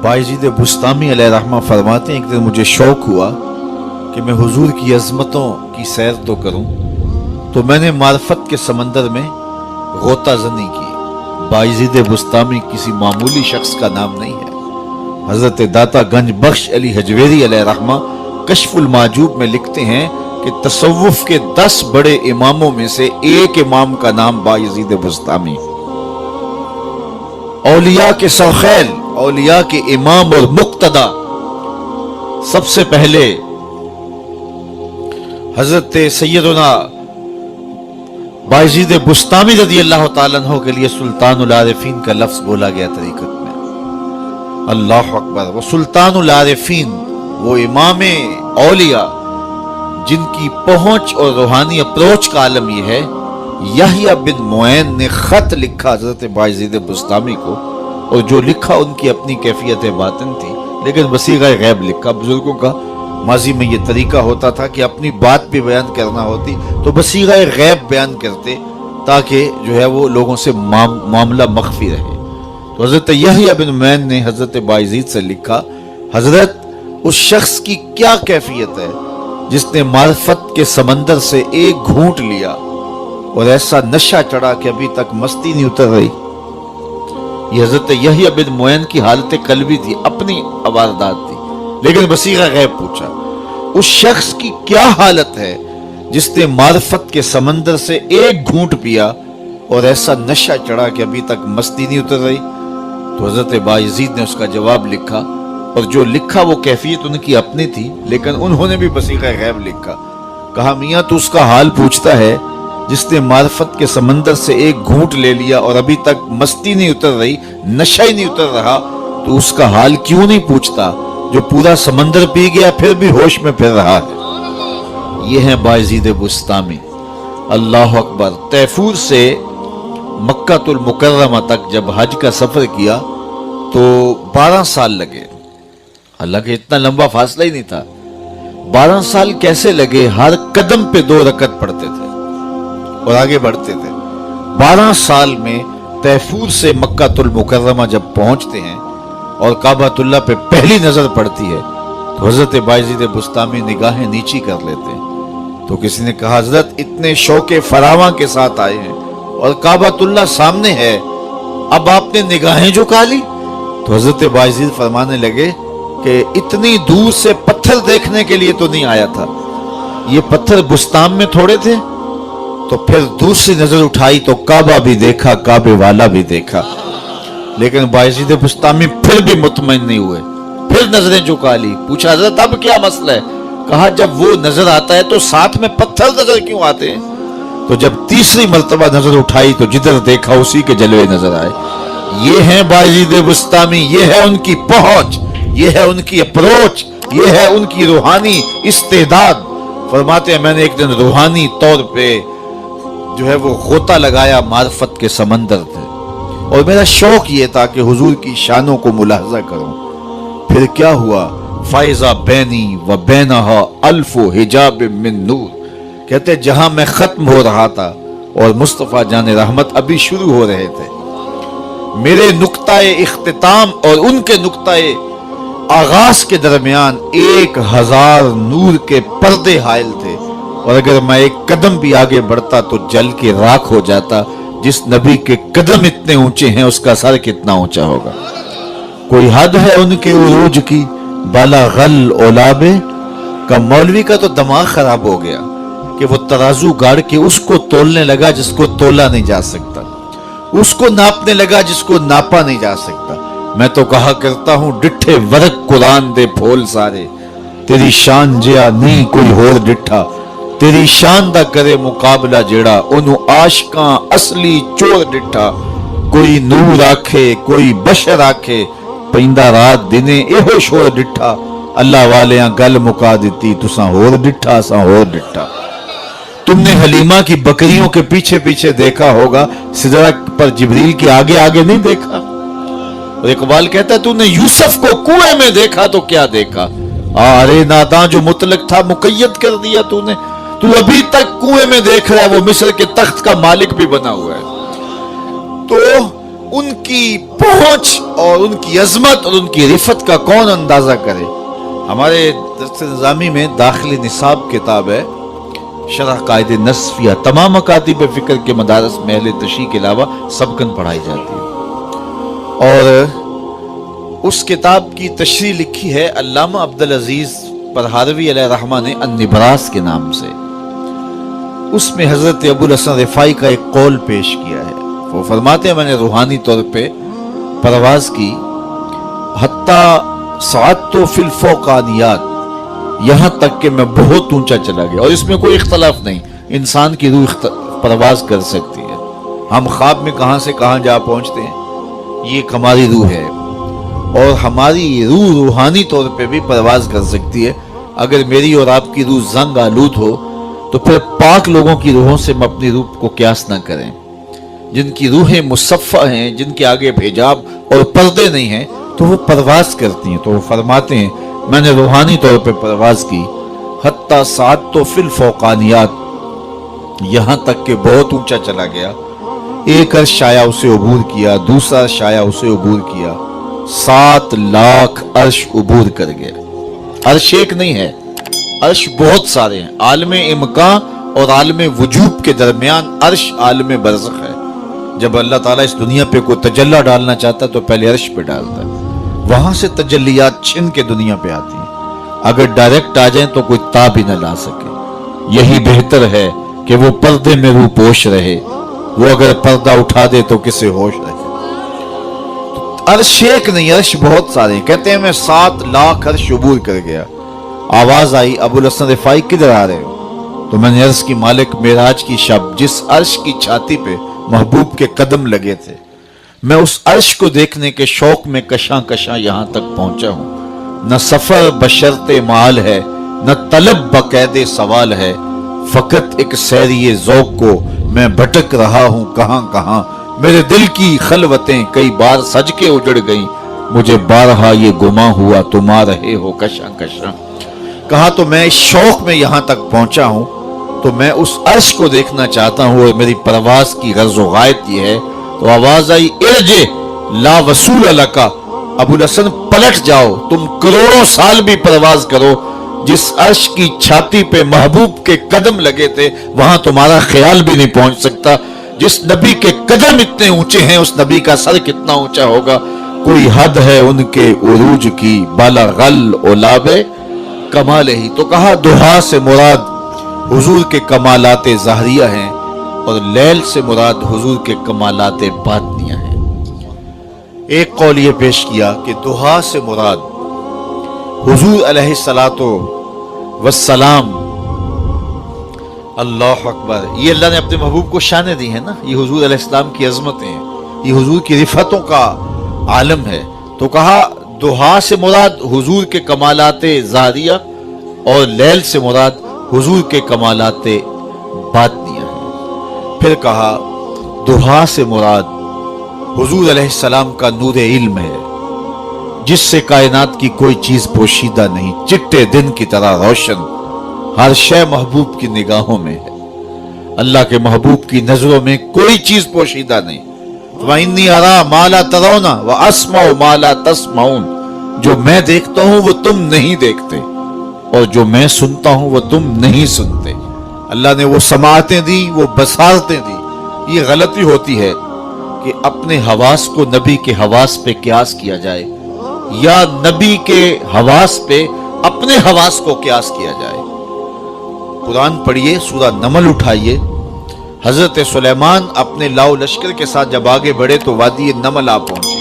बायजीद बुस्तामी अलैहिर्रहमा फरमाते हैं, एक दिन मुझे शौक हुआ कि मैं हुजूर की अजमतों की सैर तो करूं, तो मैंने मार्फत के समंदर में गोता ज़नी की। बायजीद बुस्तामी किसी मामूली शख्स का नाम नहीं है। हजरत दाता गंज बख्श अली हजवेरी अलैहिर्रहमा कश्फुल माजूब में लिखते हैं कि तसव्वुफ के 10 बड़े इमामों में से एक इमाम का नाम बायजीद बुस्तामी। औलिया के सरखैल, औलिया के इमाम और मुक्तदा, सबसे पहले हजरत सैयदना बायजीद बुस्तामी रज़ी अल्लाह ताला अन्हु के लिए सुल्तानुल आरिफीन का लफ्ज बोला गया तरीकत में। अल्लाह अकबर। वो सुल्तानुल आरिफीन, वो इमाम औलिया जिनकी पहुंच और रूहानी अप्रोच का आलम यह है। यहया बिन मुऐन ने खत लिखा हजरत बायजीद बुस्तामी को, और जो लिखा उनकी अपनी कैफियत बातिन थी, लेकिन वसीग़ा गैब लिखा। बुजुर्गों का माजी में ये तरीका होता था कि अपनी बात भी बयान करना होती तो वसीग़ा गैब बयान करते, ताकि जो है वो लोगों से मामला मख्फी रहे। तो हजरत यहया बिन मुऐन ने हजरत बायजीद से लिखा, हजरत उस शख्स की क्या कैफियत है जिसने मार्फत के समंदर से एक घूंट लिया और ऐसा नशा चढ़ा कि अभी तक मस्ती नहीं उतर रही। ये हजरत यहया बिन मुऐन की हालत कल्बी थी, अपनी वारदात थी, लेकिन वसीग़ा गैब पूछा। उस शख्स की क्या हालत है जिसने मार्फत के समंदर से एक घूंट पिया और ऐसा नशा चढ़ा कि अभी तक मस्ती नहीं उतर रही। तो हजरत बायजीद ने उसका जवाब लिखा, और जो लिखा वो कैफियत उनकी अपनी थी, लेकिन उन्होंने भी वसीग़ा गैब लिखा। कहा, मियाँ तू उसका हाल पूछता है जिसने मार्फत के समंदर से एक घूंट ले लिया और अभी तक मस्ती नहीं उतर रही, नशा ही नहीं उतर रहा, तो उसका हाल क्यों नहीं पूछता जो पूरा समंदर पी गया फिर भी होश में फिर रहा है। ये है बायजीद बुस्तामी। अल्लाह अकबर। तैफूर से मक्कातुल मुकर्रमा तक जब हज का सफर किया तो 12 साल लगे। हालांकि इतना लंबा फासला ही नहीं था। 12 साल कैसे लगे? हर कदम पे 2 रकत पढ़ते थे और आगे बढ़ते थे। 12 साल में तैफूर से मक्कातुल मुकर्रमा जब पहुंचते हैं और काबातुल्ला पे पहली नजर पड़ती है तो हजरत बायजीद बुस्तामी निगाहें नीची कर लेते हैं। तो किसी ने कहा, हजरत इतने शौके फरावा के साथ आए हैं और काबातुल्ला सामने है, अब आपने निगाहें झुका ली? तो हजरत बायजीद फरमाने लगे कि इतनी दूर से पत्थर देखने के लिए तो नहीं आया था, ये पत्थर बुस्ताम में थोड़े थे। तो फिर दूसरी नजर उठाई तो काबा भी देखा, काबे वाला भी देखा, लेकिन बायजीद बुस्तामी फिर भी मुतमईन नहीं हुए, फिर नजरें झुका ली। पूछा, हजरत अब क्या मसला है? कहा, जब वो नजर आता है तो साथ में पत्थर नजर क्यों आते हैं? तो जब तीसरी मर्तबा नजर उठाई तो जिधर देखा उसी के जलवे नजर आए। ये है बायजीद बुस्तामी, ये है उनकी पहुंच, ये है उनकी अप्रोच, ये है उनकी रूहानी इस्तेदाद। फरमाते हैं, मैंने एक दिन रूहानी तौर पे जो है वो गोता लगाया मार्फत के समंदर थे, और मेरा शौक ये था कि हुजूर की शानों को मुलाहजा करूं। फिर क्या हुआ? फाइजा बैनी व बैनहा अल्फो हिजाब मिन नूर। कहते जहां मैं खत्म हो रहा था और मुस्तफा जाने रहमत अभी शुरू हो रहे थे, मेरे नुक्ताए इख्तिताम और उनके नुक्ताए आगाज के दरमियान 1000 नूर के पर्दे हायल थे, और अगर मैं एक कदम भी आगे बढ़ता तो जल के राख हो जाता। जिस नबी के कदम इतने ऊंचे हैं उसका सर कितना ऊंचा होगा? कोई हद है उनके उरूज की, बाला गल ओलाबे का। मौलवी का तो दिमाग खराब हो गया कि वो तराजू गाड़ के उसको तोलने लगा जिसको तोला नहीं जा सकता, उसको नापने लगा जिसको नापा नहीं जा सकता। मैं तो कहा करता हूं, डिठे वर्क कुरान दे फूल सारे, तेरी शान जिया नहीं कोई होर डिठा, तेरी शान दा करे मुकाबला जेड़ा, ओनू आशकां असली चोर डिठा। कोई नूर आखे कोई बशर आखे, पैंदा रात दिने एहो शोर डिठा। अल्लाह वालेयां गल मुका दिती, तुसां होर डिठा असां होर डिठा। तुमने हलीमा की बकरियों के पीछे पीछे देखा होगा, सिदरा पर जिब्रील के आगे आगे नहीं देखा। और इकबाल कहता है, तूने यूसुफ को कुएं में देखा तो क्या देखा? अरे नादां, जो मुतलक था मुकय्यद कर दिया तूने। तू अभी तक कुएं में देख रहा है, वो मिस्र के तख्त का मालिक भी बना हुआ है। तो उनकी पहुंच और उनकी अजमत और उनकी रिफत का कौन अंदाजा करे। हमारे दर्स निज़ामी में दाखिली निसाब किताब है, शरह कायदे नस्फिया, तमाम मकातिब फिक्र के मदारस में अहले तशरीह के अलावा सबकन पढ़ाई जाती है। और उस किताब की तशरीह लिखी है अल्लामा अब्दुल अजीज परहारवी अलैहि रहमा ने अन्निब्रास के नाम से। उसमें हजरत अबुल हसन रिफाई का एक कौल पेश किया है। वो फरमाते हैं मैंने रूहानी तौर पे परवाज की, हत्ता सातो फिल फौकानियात, यहाँ तक कि मैं बहुत ऊंचा चला गया। और इसमें कोई इख्तलाफ नहीं, इंसान की रूह परवाज कर सकती है। हम ख्वाब में कहाँ से कहाँ जा पहुँचते हैं, ये एक हमारी रूह है। और हमारी रूह रूहानी तौर पे भी परवाज कर सकती है। अगर मेरी और आपकी रूह जंग आलूद हो तो फिर पाक लोगों की रूहों से हम अपनी रूह को क्यास ना करें। जिनकी रूहें मुसफ़्फ़ा हैं, जिनके आगे हिजाब और पर्दे नहीं हैं, तो वो परवाज करती हैं। तो वो फरमाते हैं मैंने रूहानी तौर पे परवाज की, हत्ता सात तो फिल फौकानियात, यहाँ तक कि बहुत ऊंचा चला गया। एक अर्श शाया उसे अबूर किया, दूसरा शाया उसे अबूर किया, 7 लाख अर्श अबूर कर गया। अर्श एक नहीं है, अर्श बहुत सारे हैं। आलम इमकां और आलम वजूब के दरमियान अर्श आलम बरज़ख है। जब अल्लाह ताला इस दुनिया पे कोई तजल्ला डालना चाहता है तो पहले अर्श पे डालता है, वहां से तजल्लियात छिन के दुनिया पे आती हैं। अगर डायरेक्ट आ जाए तो कोई ताब ही न ला सके। यही बेहतर है कि वो पर्दे में रूह पोश रहे। वो अगर पर्दा उठा दे तो किसे होश रहे। अर्श एक नहीं, अर्श बहुत सारे हैं। कहते हैं मैं 7 लाख अर्श अबूर कर गया। आवाज आई अबुल हसन रिफाई किधर आ रहे हो? तो मैंने अर्श की मालिक मेराज की शब, जिस अर्श की छाती पे महबूब के कदम लगे थे, मैं उस अर्श को देखने के शौक में कशां कशां यहां तक पहुंचा हूं। न सफर बशर्ते माल है, न तलब बकैदे सवाल है, फकत एक सैरिये ज़ौक़ को मैं भटक रहा हूं कहां कहां। मेरे दिल की खलवतें कई बार सज के उजड़ गईं, मुझे बारहा ये गुमा हुआ तुम आ रहे हो कशां कशां। कहा तो मैं इस शौक में यहां तक पहुंचा हूं, तो मैं उस अर्श को देखना चाहता हूं और मेरी परवाज की गर्ज व गायत ये है। तो आवाज आई इरजे ला वसूल लका, अबुल हसन पलट जाओ, तुम करोड़ों साल भी परवाज करो, जिस अर्श की छाती पे महबूब के कदम लगे थे वहां तुम्हारा ख्याल भी नहीं पहुंच सकता। जिस नबी के कदम इतने ऊंचे हैं उस नबी का सर कितना ऊंचा होगा। कोई हद है उनके उरूज की, बाला गल ओलाबे कमाल ही। तो कहा दुहा से मुराद हुजूर के कमालाते ज़ाहरिया हैं और लैल से मुराद हुजूर के कमालाते बातनिया हैं। एक कौल ये पेश किया कि दुहा से मुराद हुजूर अलैहिस्सलातो वस्सलाम, अल्लाह अकबर, ये अल्लाह ने अपने महबूब को शान दी है ना। ये हुजूर अलैहिस्सलाम की अजमतें हैं, ये हुजूर की रिफतों का आलम है। तो कहा दुहा से मुराद हुजूर के कमालाते ज़ाहरिया और लैल से मुराद हुजूर के कमालाते बातनिया है। फिर कहा दुहा से मुराद हुजूर अलैहिस्सलाम का नूर इल्म है, जिससे कायनात की कोई चीज पोशीदा नहीं, चिट्टे दिन की तरह रोशन, हर शय महबूब की निगाहों में है। अल्लाह के महबूब की नजरों में कोई चीज पोशीदा नहीं। वइन्नी अरा माला तरौना व अस्माउ माला तस्माउन, जो मैं देखता हूं वो तुम नहीं देखते और जो मैं सुनता हूं वो तुम नहीं सुनते। अल्लाह ने वो समाअतें दी, वो बसारतें दी। ये गलती होती है कि अपने हवास को नबी के हवास पे क्यास किया जाए या नबी के हवास पे अपने हवास को क्यास किया जाए। कुरान पढ़िए, सूरा नमल उठाइए। हजरत सुलेमान अपने लाओ लश्कर के साथ जब आगे बढ़े तो वादी नमल आ पहुंचे।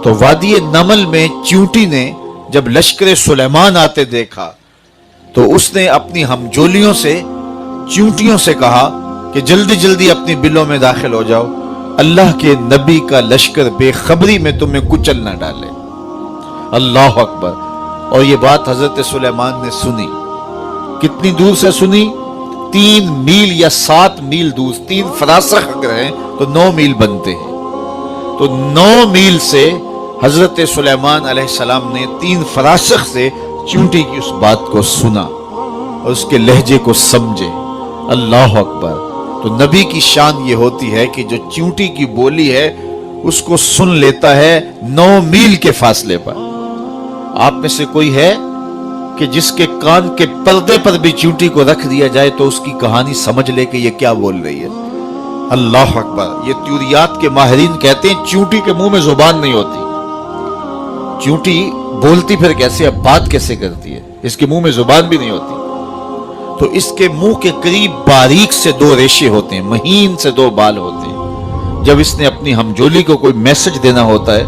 तो वादी नमल में चींटी ने जब लश्कर सुलेमान आते देखा तो उसने अपनी हमजोलियों से, चींटियों से कहा कि जल्दी जल्दी अपनी बिलों में दाखिल हो जाओ, अल्लाह के नबी का लश्कर बेखबरी में तुम्हें कुचल न डाले। अल्लाह अकबर। और ये बात हजरत सुलेमान ने सुनी। कितनी दूर से सुनी? 3 मील या 7 मील दूर। 3 फरासख अगर हैं तो 9 मील बनते हैं। तो 9 मील से हजरत सुलेमान अलैहिस्सलाम ने 3 फरासख से चींटी की उस बात को सुना और उसके लहजे को समझे। अल्लाह अकबर। तो नबी की शान ये होती है कि जो चींटी की बोली है اس کو سن لیتا ہے 9 میل کے فاصلے پر. آپ میں سے کوئی ہے کہ جس کے کان کے پردے پر بھی چیونٹی کو رکھ دیا جائے تو اس کی کہانی سمجھ لے کہ یہ کیا بول رہی ہے؟ اللہ اکبر. یہ تیوریات کے ماہرین کہتے ہیں چیونٹی کے منہ میں زبان نہیں ہوتی. چیونٹی بولتی پھر کیسے، اب بات کیسے کرتی ہے؟ اس کے منہ میں زبان بھی نہیں ہوتی. تو اس کے منہ کے قریب باریک سے 2 ریشے ہوتے ہیں، مہین سے 2 بال ہوتے ہیں. جب اس نے اپنی ہمجولی کو کوئی میسج دینا ہوتا ہے